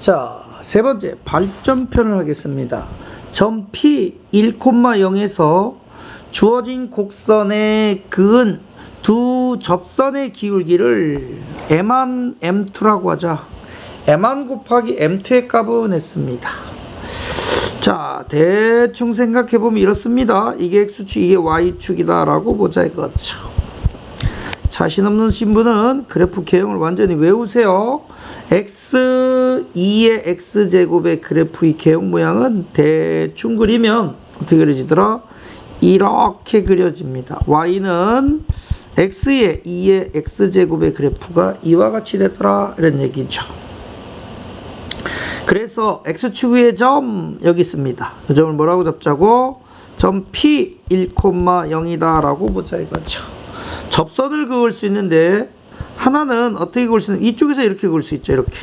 자, 세 번째 발전편을 하겠습니다. 점 P 1,0에서 주어진 곡선에 그은 두 접선의 기울기를 M1, M2라고 하자. M1 곱하기 M2의 값은 냈습니다. 자, 대충 생각해보면 이렇습니다. 이게 X축, 이게 Y축이다 라고 보자 이거죠. 자신 없는 신분은 그래프 개형을 완전히 외우세요. X2의 X제곱의 그래프의 개형 모양은 대충 그리면 어떻게 그려지더라? 이렇게 그려집니다. Y는 X의 2의 X제곱의 그래프가 이와 같이 되더라 이런 얘기죠. 그래서 X축 위의 점 여기 있습니다. 이 점을 뭐라고 잡자고? 점 P 1,0이다 라고 보자 이거죠. 접선을 그을 수 있는데 하나는 어떻게 그을 수 있는, 이쪽에서 이렇게 그을 수 있죠. 이렇게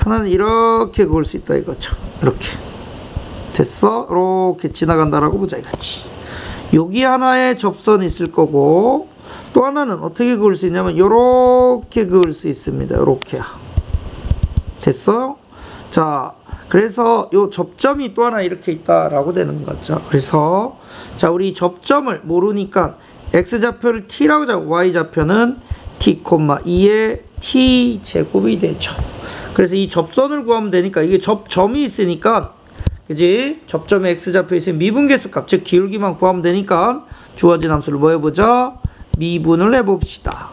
하나는 이렇게 그을 수 있다 이거죠. 이렇게 됐어? 이렇게 지나간다라고 보자 이거지. 여기 하나의 접선이 있을 거고 또 하나는 어떻게 그을 수 있냐면 이렇게 그을 수 있습니다. 이렇게 됐어요? 자, 그래서 요 접점이 또 하나 이렇게 있다라고 되는 거죠. 그래서 자, 우리 접점을 모르니까 X좌표를 T라고 잡고 Y좌표는 T, 2의 T제곱이 되죠. 그래서 이 접선을 구하면 되니까 이게 점이 있으니까 그지? 접점의 X좌표에 있으면 미분계수 값, 즉 기울기만 구하면 되니까 주어진 함수를 뭐 해보자? 미분을 해봅시다.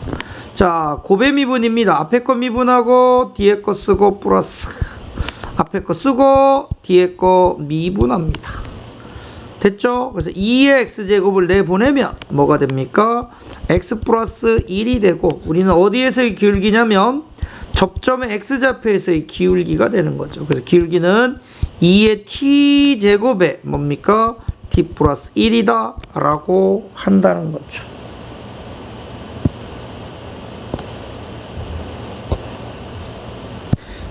자, 곱의 미분입니다. 앞에 거 미분하고 뒤에 거 쓰고 플러스 앞에 거 쓰고 뒤에 거 미분합니다. 됐죠? 그래서 2의 X제곱을 내보내면 뭐가 됩니까? X 플러스 1이 되고 우리는 어디에서의 기울기냐면 접점의 X좌표에서의 기울기가 되는 거죠. 그래서 기울기는 2의 T제곱에 뭡니까? T 플러스 1이다 라고 한다는 거죠.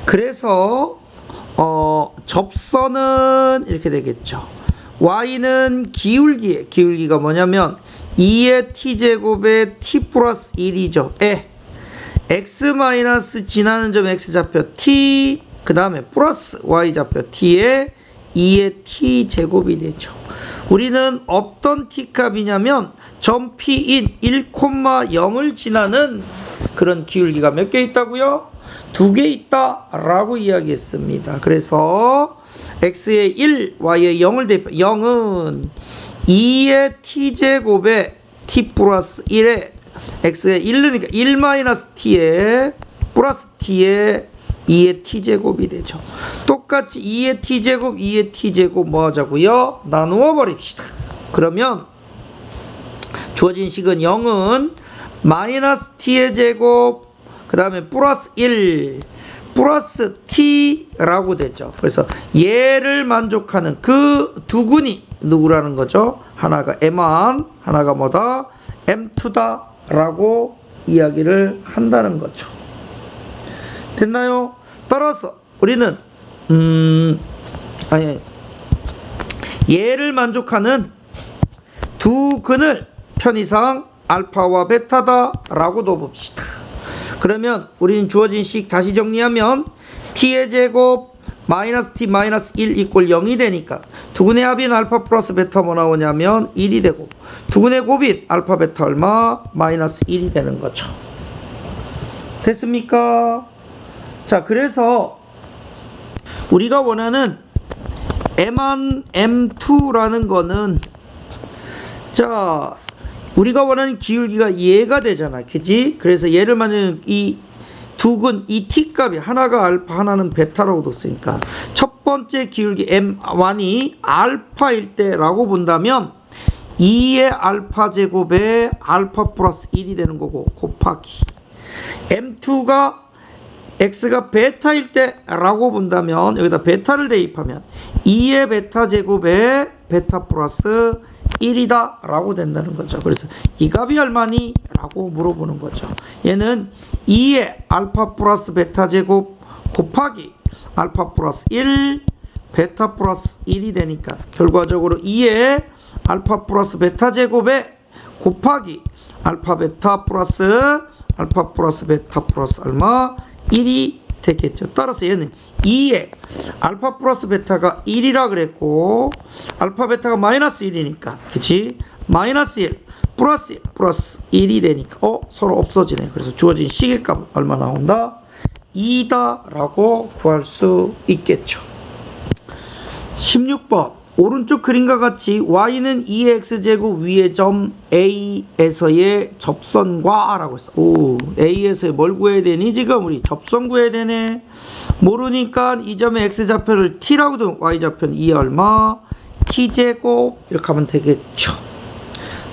그래서 접선은 이렇게 되겠죠. Y는 기울기가 뭐냐면 2의 T제곱에 T 플러스 1이죠. X 마이너스 지나는 점 X좌표 T 그 다음에 플러스 Y좌표 T에 2의 T제곱이 되죠. 우리는 어떤 T값이냐면 점 P인 1,0을 지나는 그런 기울기가 몇 개 있다고요? 2개 있다 라고 이야기했습니다. 그래서 X의 1, Y의 0을 대입, 0은 2의 T제곱에 T 플러스 1에 X의 1이니까 1 마이너스 T에 플러스 T에 2의 T제곱이 되죠. 똑같이 2의 T제곱, 2의 T제곱 뭐 하자고요? 나누어 버립시다. 그러면 주어진 식은 0은 마이너스 T의 제곱 그 다음에 플러스 1 플러스 T라고 되죠. 그래서 얘를 만족하는 그 두 군이 누구라는 거죠? 하나가 M1 하나가 뭐다? M2다 라고 이야기를 한다는 거죠. 됐나요? 따라서 우리는 얘를 만족하는 두 근을 편의상 알파와 베타다 라고도 봅시다. 그러면 우리는 주어진 식 다시 정리하면 T의 제곱 마이너스 T 마이너스 1 이꼴 0이 되니까 두근의 합인 알파 플러스 베타 뭐 나오냐면 1이 되고 두근의 곱인 알파 베타 얼마? 마이너스 1이 되는 거죠. 됐습니까? 자, 그래서 우리가 원하는 M1, M2라는 거는 자, 우리가 원하는 기울기가 얘가 되잖아. 그지? 그래서 얘를 만드는 이 두근, 이 T값이 하나가 알파, 하나는 베타라고 뒀으니까 첫 번째 기울기 M1이 알파일 때라고 본다면 2의 알파 제곱에 알파 플러스 1이 되는 거고 곱하기 M2가 X가 베타일 때라고 본다면 여기다 베타를 대입하면 2의 베타 제곱에 베타 플러스 1이다 라고 된다는 거죠. 그래서 이 값이 얼마니? 라고 물어보는 거죠. 얘는 2의 알파 플러스 베타 제곱 곱하기 알파 플러스 1 베타 플러스 1이 되니까 결과적으로 2의 알파 플러스 베타 제곱에 곱하기 알파 베타 플러스 베타 플러스 얼마? 1이 되겠죠. 따라서 얘는 2에 알파 플러스 베타가 1이라 그랬고 알파 베타가 마이너스 1이니까 그치? 마이너스 1 플러스 1 플러스 1이 되니까 서로 없어지네. 그래서 주어진 시계값은 얼마 나온다? 2다 라고 구할 수 있겠죠. 16번 오른쪽 그림과 같이 y는 2x제곱 위의 점 a에서의 접선과 라고 했어. a에서 뭘 구해야 되니? 지금 우리 접선 구해야 되네. 모르니까 이 점의 x좌표를 t라고 두면 y좌표는 2 얼마? t제곱 이렇게 하면 되겠죠.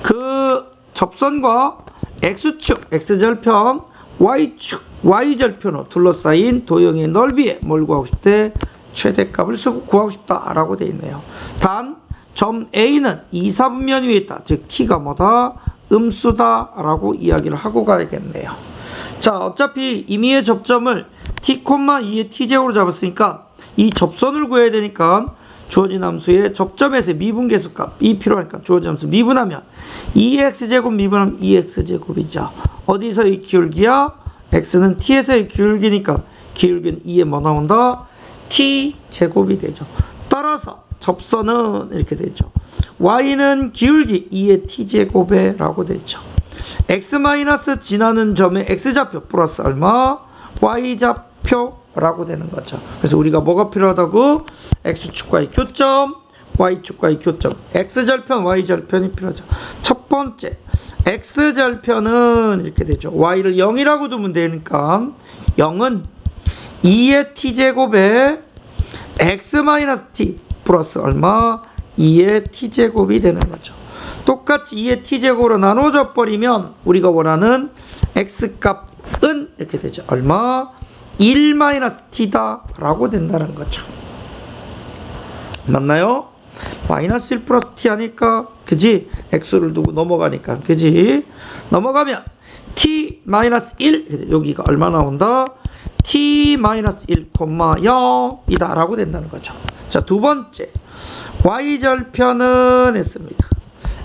그 접선과 x축 x절편 y축 y절편으로 둘러싸인 도형의 넓이에 뭘 구하고 싶대? 최대값을 구하고 싶다라고 되어 있네요. 단, 점 A는 2, 4분면 위에 있다. 즉, t가 뭐다? 음수다라고 이야기를 하고 가야겠네요. 자, 어차피 임의의 접점을 t, 2의 t제곱으로 잡았으니까 이 접선을 구해야 되니까 주어진 함수의 접점에서의 미분계수값 이 필요하니까 주어진 함수 미분하면 2x제곱 미분하면 2x제곱이죠. 어디서의 기울기야? x는 t에서의 기울기니까 기울기는 2에 뭐 나온다? t제곱이 되죠. 따라서 접선은 이렇게 되죠. y는 기울기 2의 t제곱에 라고 되죠. x 마이너스 지나는 점의 x좌표 플러스 얼마? y좌표 라고 되는 거죠. 그래서 우리가 뭐가 필요하다고? x축과의 교점, y축과의 교점, x절편, y절편이 필요하죠. 첫 번째 x절편은 이렇게 되죠. y를 0이라고 두면 되니까 0은 2의 t제곱에 x-t 플러스 얼마? 2의 t제곱이 되는 거죠. 똑같이 2의 t제곱으로 나눠져 버리면 우리가 원하는 x값은 이렇게 되죠. 얼마? 1-t다 라고 된다는 거죠. 맞나요? 마이너스 1 플러스 t 하니까 그지? x를 두고 넘어가니까 그지? 넘어가면 t-1 여기가 얼마 나온다? t-1,0이다 라고 된다는 거죠. 자, 두 번째 y절편은 했습니다.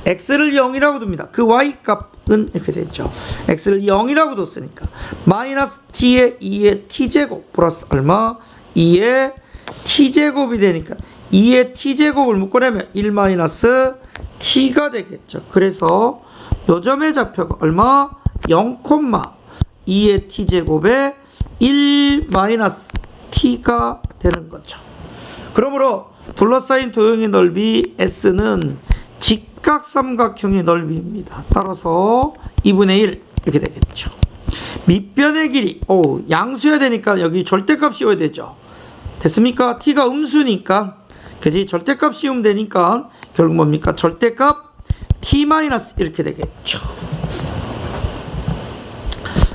x를 0이라고 둡니다. 그 y값은 이렇게 됐죠. x를 0이라고 뒀으니까 마이너스 t의 2의 t제곱 플러스 얼마? 2의 t제곱이 되니까 2의 t제곱을 묶어내면 1-t가 되겠죠. 그래서 요점의 좌표가 얼마? 0,2의 t제곱에 1-t가 되는 거죠. 그러므로 둘러싸인 도형의 넓이 S는 직각삼각형의 넓이입니다. 따라서 2분의 1 이렇게 되겠죠. 밑변의 길이 양수여야 되니까 여기 절대값 씌워야 되죠. 됐습니까? t가 음수니까 그지? 절대값 씌우면 되니까 결국 뭡니까? 절대값 t- 이렇게 되겠죠.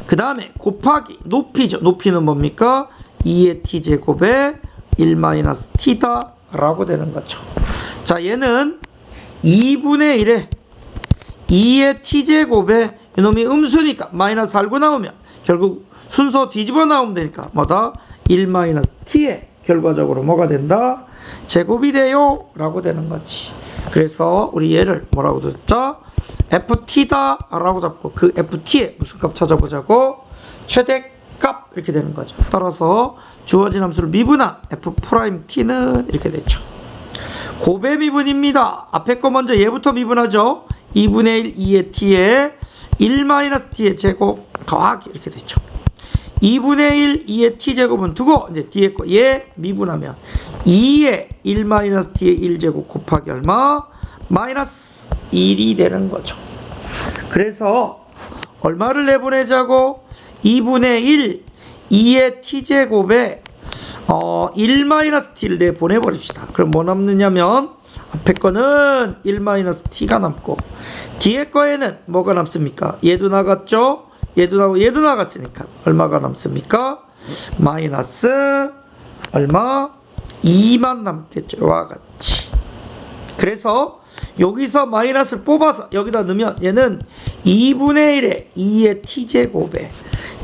그 다음에 곱하기 높이죠. 높이는 뭡니까? 2의 t제곱에 1-t다 라고 되는 거죠. 자, 얘는 2분의 1에 2의 t제곱에 이놈이 음수니까 마이너스 달고 나오면 결국 순서 뒤집어 나오면 되니까 뭐다? 1-t에 결과적으로 뭐가 된다? 제곱이 돼요 라고 되는 거지. 그래서 우리 얘를 뭐라고 줬죠? ft다 라고 잡고 그 ft의 무슨 값 찾아보자고? 최대값 이렇게 되는 거죠. 따라서 주어진 함수를 미분한 f't는 이렇게 되죠. 곱의 미분입니다. 앞에 거 먼저 얘부터 미분하죠. 2분의 1 2의 t에 1-t의 제곱 더하기 이렇게 되죠. 2분의 1 2의 t제곱은 두고 이제 뒤에 거 얘 미분하면 2의 1-t의 1제곱 곱하기 얼마? 마이너스 1이 되는 거죠. 그래서 얼마를 내보내자고? 2분의 1 2의 t제곱에 1-t를 내보내버립시다. 그럼 뭐 남느냐면 앞에 거는 1-t가 남고 뒤에 거에는 뭐가 남습니까? 얘도 나갔죠? 얘도 나가고 얘도 나갔으니까 얼마가 남습니까? 마이너스 얼마? 2만 남겠죠. 이와 같이. 그래서 여기서 마이너스를 뽑아서 여기다 넣으면 얘는 2분의 1에 2의 t제곱에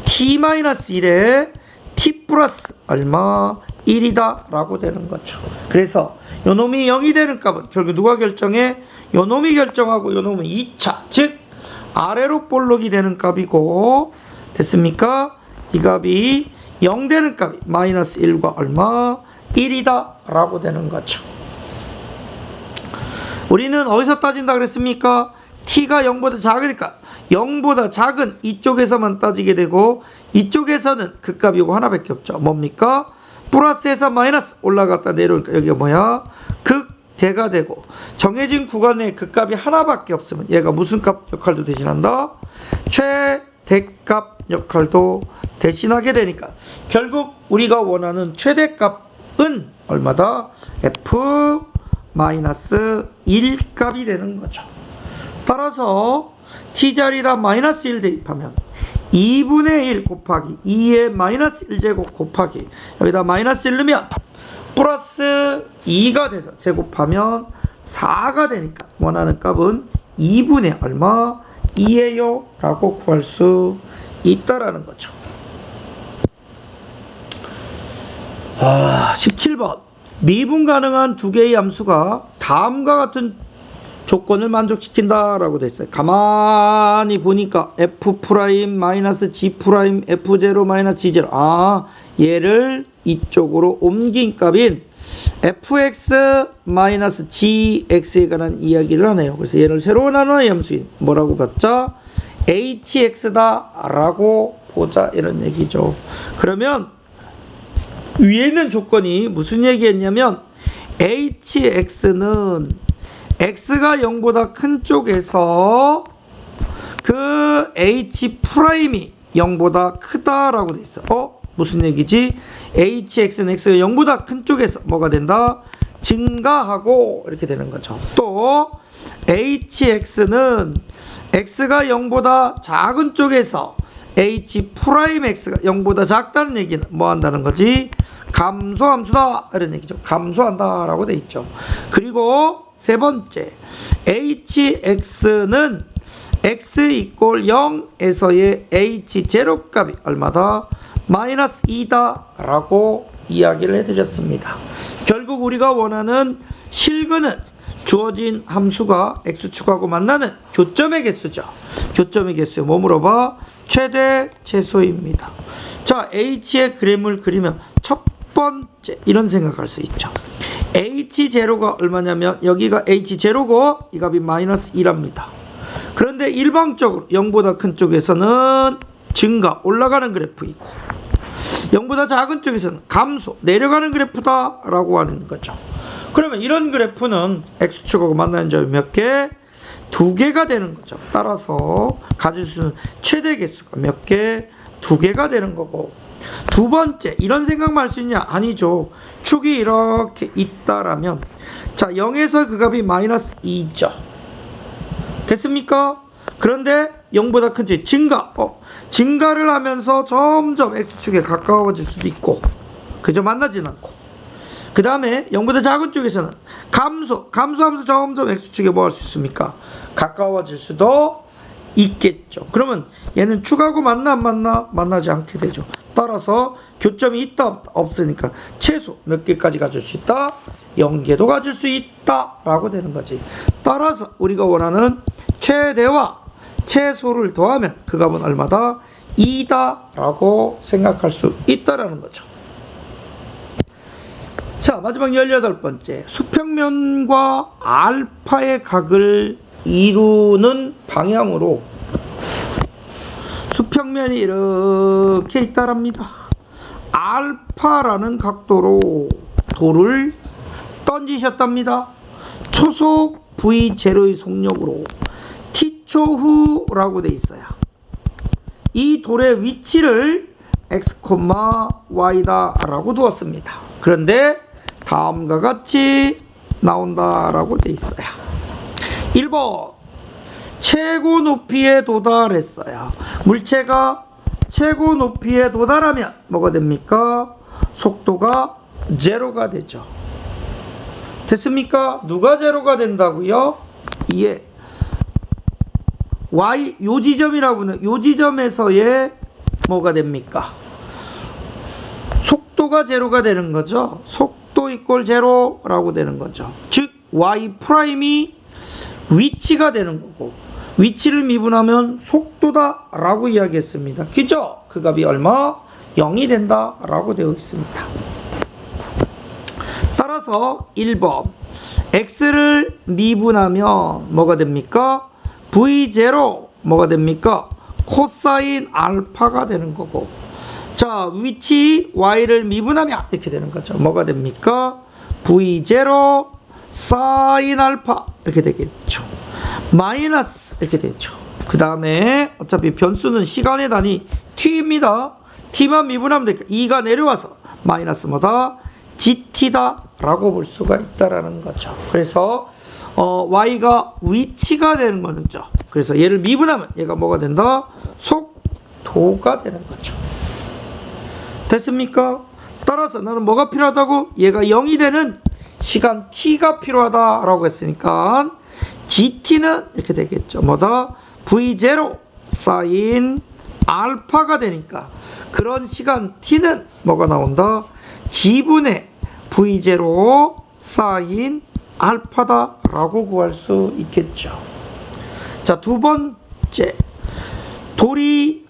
t-1에 t 플러스 얼마? 1이다 라고 되는 거죠. 그래서 요놈이 0이 되는 값은 결국 누가 결정해? 요놈이 결정하고 요놈은 2차 즉 아래로 볼록이 되는 값이고 됐습니까? 이 값이 0 되는 값이 마이너스 1과 얼마? 1이다 라고 되는 거죠. 우리는 어디서 따진다 그랬습니까? t가 0보다 작으니까 0보다 작은 이쪽에서만 따지게 되고 이쪽에서는 그 값이 이거 하나밖에 없죠. 뭡니까? 플러스에서 마이너스 올라갔다 내려오니까 여기가 뭐야? 극대가 되고 정해진 구간에 그 값이 하나밖에 없으면 얘가 무슨 값 역할도 대신한다? 최대값 역할도 대신하게 되니까 결국 우리가 원하는 최대값은 얼마다? f-1 값이 되는 거죠. 따라서 t자리에다 마이너스 1 대입하면 2분의 1 곱하기 2의 마이너스 1제곱 곱하기 여기다 마이너스 1 넣으면 플러스 2가 돼서 제곱하면 4가 되니까 원하는 값은 2분의 얼마? 2예요 라고 구할 수 있다라는 거죠. 17번 미분 가능한 두 개의 함수가 다음과 같은 조건을 만족시킨다 라고 돼 있어요. 가만히 보니까 f 프라임 마이너스 g 프라임 f0 마이너스 g0 얘를 이쪽으로 옮긴 값인 fx 마이너스 gx에 관한 이야기를 하네요. 그래서 얘를 새로운 하나의 함수인 뭐라고 봤자 hx다 라고 보자 이런 얘기죠. 그러면 위에 있는 조건이 무슨 얘기했냐면 hx는 x가 0보다 큰 쪽에서 그 h 프라임이 0보다 크다라고 돼 있어. 무슨 얘기지? hx는 x가 0보다 큰 쪽에서 뭐가 된다? 증가하고 이렇게 되는 거죠. 또 hx는 x가 0보다 작은 쪽에서 h 프라임 x가 0보다 작다는 얘기는 뭐 한다는 거지? 감소함수다 이런 얘기죠. 감소한다 라고 돼 있죠. 그리고 세 번째 hx는 x 이꼴 0에서의 h0 값이 얼마다? 마이너스 2다 라고 이야기를 해드렸습니다. 결국 우리가 원하는 실근은 주어진 함수가 x축하고 만나는 교점의 개수죠. 교점의 개수 뭐 물어봐? 최대 최소입니다. 자, h의 그램을 그리면 첫 번째 이런 생각할 수 있죠. h0가 얼마냐면 여기가 h0고 이 값이 마이너스 2랍니다. 그런데 일방적으로 0보다 큰 쪽에서는 증가 올라가는 그래프이고 0보다 작은 쪽에서는 감소 내려가는 그래프다 라고 하는 거죠. 그러면 이런 그래프는 x축하고 만나는 점이 몇 개? 2개가 되는 거죠. 따라서 가질 수 있는 최대 개수가 몇 개? 2개가 되는 거고 두 번째 이런 생각만 할 수 있냐? 아니죠. 축이 이렇게 있다라면 자 0에서 그 값이 마이너스 2죠. 됐습니까? 그런데 0보다 큰 쪽이 증가 증가를 하면서 점점 x축에 가까워질 수도 있고 그저 만나진 않고 그 다음에 0보다 작은 쪽에서는 감소하면서 점점 x축에 뭐 할 수 있습니까? 가까워질 수도 있겠죠. 그러면 얘는 축하고 만나 안 만나? 만나지 않게 되죠. 따라서 교점이 있다 없다? 없으니까 최소 몇 개까지 가질 수 있다? 0개도 가질 수 있다 라고 되는 거지. 따라서 우리가 원하는 최대와 최소를 더하면 그 값은 얼마다? 2다 라고 생각할 수 있다라는 거죠. 자, 마지막 18번째 수평면과 알파의 각을 이루는 방향으로 수평면이 이렇게 있다랍니다. 알파라는 각도로 돌을 던지셨답니다. 초속 V0의 속력으로 t초 후라고 돼 있어요. 이 돌의 위치를 x, y다 라고 두었습니다. 그런데 다음과 같이 나온다 라고 돼 있어요. 1번 최고 높이에 도달했어요. 물체가 최고 높이에 도달하면 뭐가 됩니까? 속도가 제로가 되죠. 됐습니까? 누가 제로가 된다고요? 예. y 요 지점이라고 하는 요 지점에서의 뭐가 됩니까? 속도가 제로가 되는 거죠. 속도 이꼴 제로라고 되는 거죠. 즉 y 프라임이 위치가 되는 거고 위치를 미분하면 속도다 라고 이야기했습니다. 그죠? 그 값이 얼마? 0이 된다라고 되어 있습니다. 따라서 1번 x를 미분하면 뭐가 됩니까? v0 뭐가 됩니까? 코사인 알파가 되는 거고, 자 위치 y를 미분하면 이렇게 되는 거죠. 뭐가 됩니까? v0 사인 알파 이렇게 되겠죠. 마이너스 이렇게 되죠. 그 다음에 어차피 변수는 시간의 단위 t입니다. t만 미분하면 되니까 2가 내려와서 마이너스 뭐다? gt다 라고 볼 수가 있다라는 거죠. 그래서 y가 위치가 되는 거죠. 그래서 얘를 미분하면 얘가 뭐가 된다? 속도가 되는 거죠. 됐습니까? 따라서 나는 뭐가 필요하다고? 얘가 0이 되는 시간 t가 필요하다라고 했으니까 gt는 이렇게 되겠죠. 뭐다? v0 사인 알파가 되니까 그런 시간 t는 뭐가 나온다? g분의 v0 사인 알파다 라고 구할 수 있겠죠. 자, 두 번째, 돌이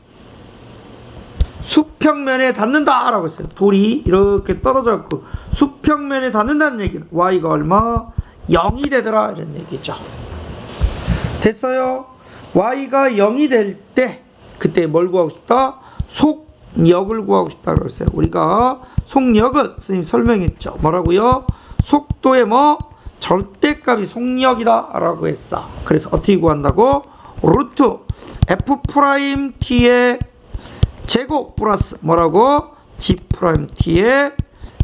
수평면에 닿는다 라고 했어요. 돌이 이렇게 떨어져 갖고 수평면에 닿는다는 얘기는 y가 얼마? 0이 되더라 이런 얘기죠. 됐어요? y가 0이 될 때 그때 뭘 구하고 싶다? 속력을 구하고 싶다고 했어요. 우리가 속력은 선생님 설명했죠. 뭐라고요? 속도의 뭐? 절대값이 속력이다 라고 했어. 그래서 어떻게 구한다고? 루트 f't의 제곱 플러스 뭐라고? g't의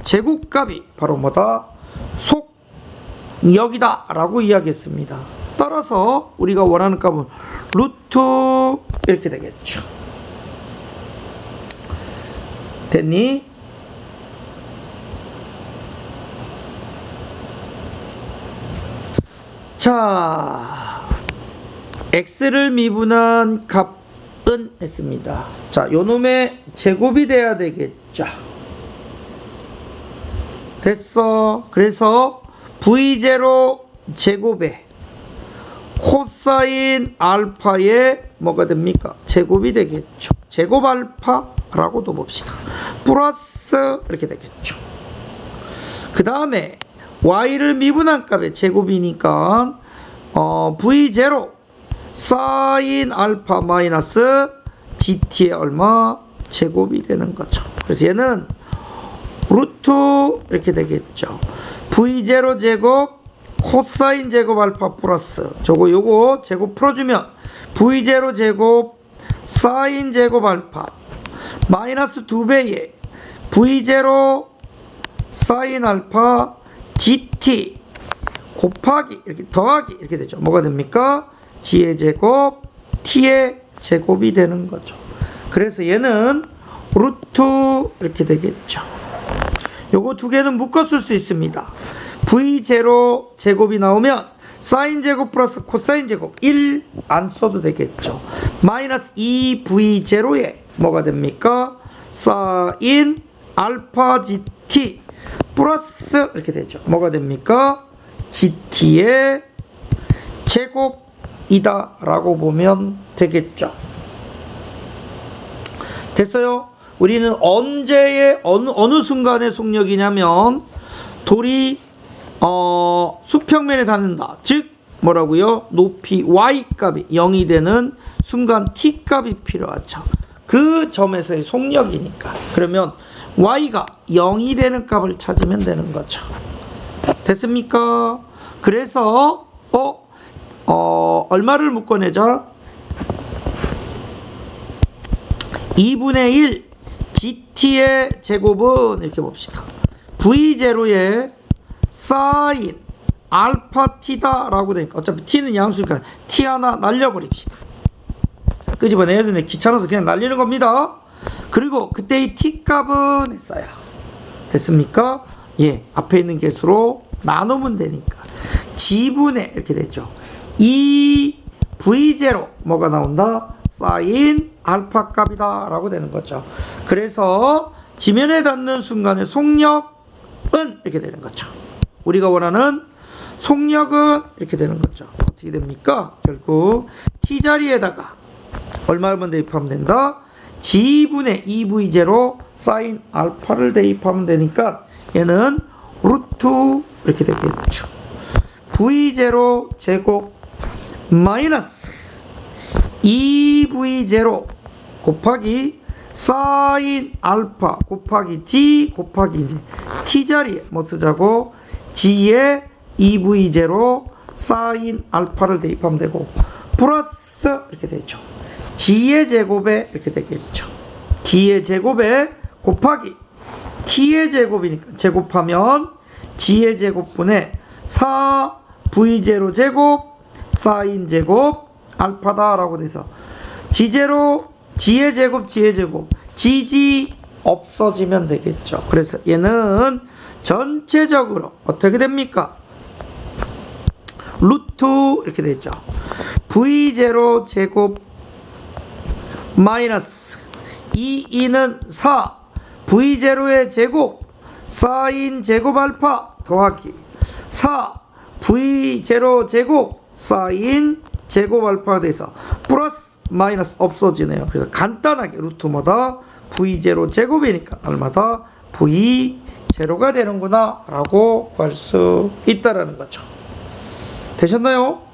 제곱값이 바로 뭐다? 속력이다 라고 이야기했습니다. 따라서 우리가 원하는 값은 루트 이렇게 되겠죠. 됐니? 자, x를 미분한 값은 했습니다. 자, 요놈의 제곱이 돼야 되겠죠. 됐어. 그래서 v0 제곱에 코사인 알파의 뭐가 됩니까? 제곱이 되겠죠. 제곱 알파라고도 봅시다. 플러스 이렇게 되겠죠. 그 다음에 y를 미분한 값의 제곱이니까 v0 사인 알파 마이너스 gt의 얼마? 제곱이 되는 거죠. 그래서 얘는 루트 이렇게 되겠죠. v0 제곱 코사인 제곱 알파 플러스 요거 제곱 풀어주면 v0 제곱 사인 제곱 알파 마이너스 2배의 v0 사인 알파 gt 곱하기 이렇게 더하기 이렇게 되죠. 뭐가 됩니까? g의 제곱 t의 제곱이 되는 거죠. 그래서 얘는 루트 이렇게 되겠죠. 요거 두 개는 묶어 쓸 수 있습니다. v0 제곱이 나오면 사인 제곱 플러스 코사인 제곱 1 안 써도 되겠죠. 마이너스 2v0에 뭐가 됩니까? 사인 알파 gt 플러스 이렇게 되죠. 뭐가 됩니까? gt의 제곱이다 라고 보면 되겠죠. 됐어요? 우리는 언제의 어느 순간의 속력이냐면 돌이 수평면에 닿는다. 즉 뭐라고요? 높이 y 값이 0이 되는 순간 t 값이 필요하죠. 그 점에서의 속력이니까. 그러면 y가 0이 되는 값을 찾으면 되는 거죠. 됐습니까? 그래서 얼마를 묶어내자? 2분의 1 gt의 제곱은 이렇게 봅시다. v0의 사인 알파 t다 라고 되니까 어차피 t는 양수니까 t 하나 날려버립시다. 끄집어내야 되는데 귀찮아서 그냥 날리는 겁니다. 그리고 그때의 t 값은 했어요. 됐습니까? 예, 앞에 있는 개수로 나누면 되니까 g분의 이렇게 됐죠. 이 v0 뭐가 나온다? 사인 알파 값이다 라고 되는 거죠. 그래서 지면에 닿는 순간의 속력은 이렇게 되는 거죠. 우리가 원하는 속력은 이렇게 되는 거죠. 어떻게 됩니까? 결국 t자리에다가 얼마만 대입하면 된다? g분의 2v0 사인 알파를 대입하면 되니까 얘는 루트 이렇게 되겠죠. V0 제곱 마이너스 2V0 곱하기 사인 알파 곱하기 G 곱하기 이제 T자리에 뭐 쓰자고 G에 2V0 사인 알파를 대입하면 되고 플러스 이렇게 되죠. G의 제곱에 이렇게 되겠죠. G의 제곱에 곱하기 T의 제곱이니까 제곱하면 G의 제곱분의 4V0 제곱 사인 제곱 알파다 라고 돼서 G0 G의 제곱 GG 없어지면 되겠죠. 그래서 얘는 전체적으로 어떻게 됩니까? 루트 이렇게 되죠. V0 제곱 마이너스 2는 4 V0의 제곱 사인 제곱 알파 더하기 4 V0 제곱 사인 제곱 알파가 돼서 플러스 마이너스 없어지네요. 그래서 간단하게 루트마다 V0 제곱이니까 얼마다 V0가 되는구나 라고 구할 수 있다라는 거죠. 되셨나요?